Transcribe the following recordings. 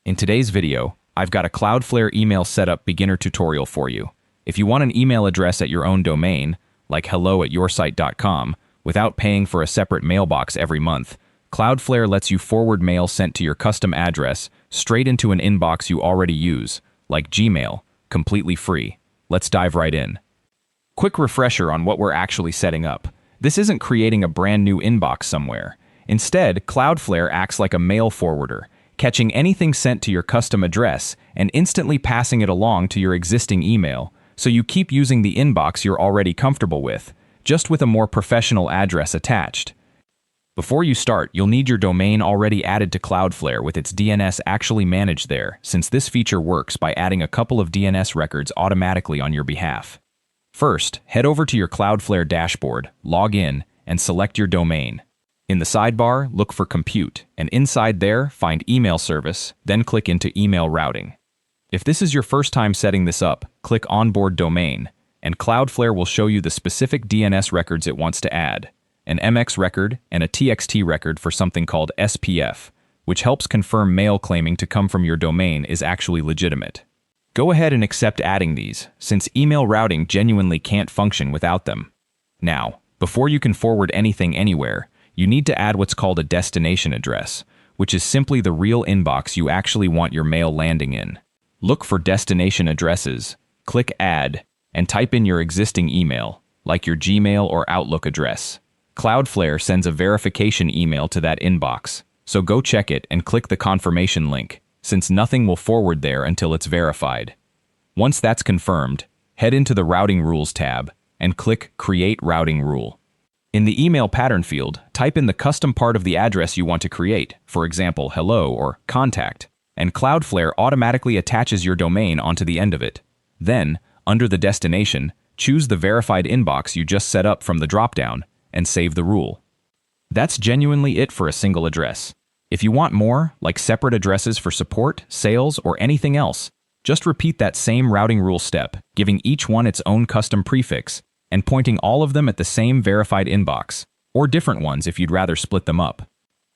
In today's video, I've got a Cloudflare email setup beginner tutorial for you. If you want an email address at your own domain, like hello@yoursite.com, without paying for a separate mailbox every month, Cloudflare lets you forward mail sent to your custom address straight into an inbox you already use, like Gmail, completely free. Let's dive right in. Quick refresher on what we're actually setting up. This isn't creating a brand new inbox somewhere. Instead, Cloudflare acts like a mail forwarder, catching anything sent to your custom address and instantly passing it along to your existing email, so you keep using the inbox you're already comfortable with, just with a more professional address attached. Before you start, you'll need your domain already added to Cloudflare with its DNS actually managed there, since this feature works by adding a couple of DNS records automatically on your behalf. First, head over to your Cloudflare dashboard, log in, and select your domain. In the sidebar, look for Compute, and inside there, find Email Service, then click into Email Routing. If this is your first time setting this up, click Onboard Domain, and Cloudflare will show you the specific DNS records it wants to add, an MX record and a TXT record for something called SPF, which helps confirm mail claiming to come from your domain is actually legitimate. Go ahead and accept adding these, since email routing genuinely can't function without them. Now, before you can forward anything anywhere, you need to add what's called a destination address, which is simply the real inbox you actually want your mail landing in. Look for destination addresses, click Add, and type in your existing email, like your Gmail or Outlook address. Cloudflare sends a verification email to that inbox, so go check it and click the confirmation link, since nothing will forward there until it's verified. Once that's confirmed, head into the Routing Rules tab and click Create Routing Rule. In the email pattern field, type in the custom part of the address you want to create, for example, hello or contact, and Cloudflare automatically attaches your domain onto the end of it. Then, under the destination, choose the verified inbox you just set up from the dropdown and save the rule. That's genuinely it for a single address. If you want more, like separate addresses for support, sales, or anything else, just repeat that same routing rule step, giving each one its own custom prefix, and pointing all of them at the same verified inbox, or different ones if you'd rather split them up.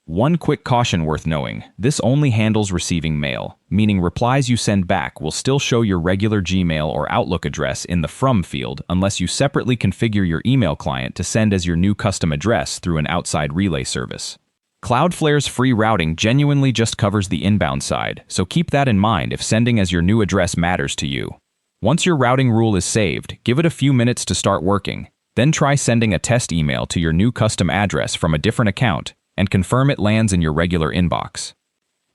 One quick caution worth knowing, this only handles receiving mail, meaning replies you send back will still show your regular Gmail or Outlook address in the From field unless you separately configure your email client to send as your new custom address through an outside relay service. Cloudflare's free routing genuinely just covers the inbound side, so keep that in mind if sending as your new address matters to you. Once your routing rule is saved, give it a few minutes to start working. Then try sending a test email to your new custom address from a different account and confirm it lands in your regular inbox.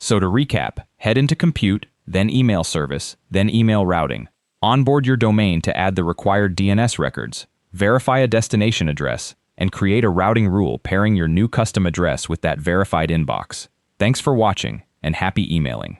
So to recap, head into Compute, then Email Service, then Email Routing. Onboard your domain to add the required DNS records, verify a destination address, and create a routing rule pairing your new custom address with that verified inbox. Thanks for watching, and happy emailing.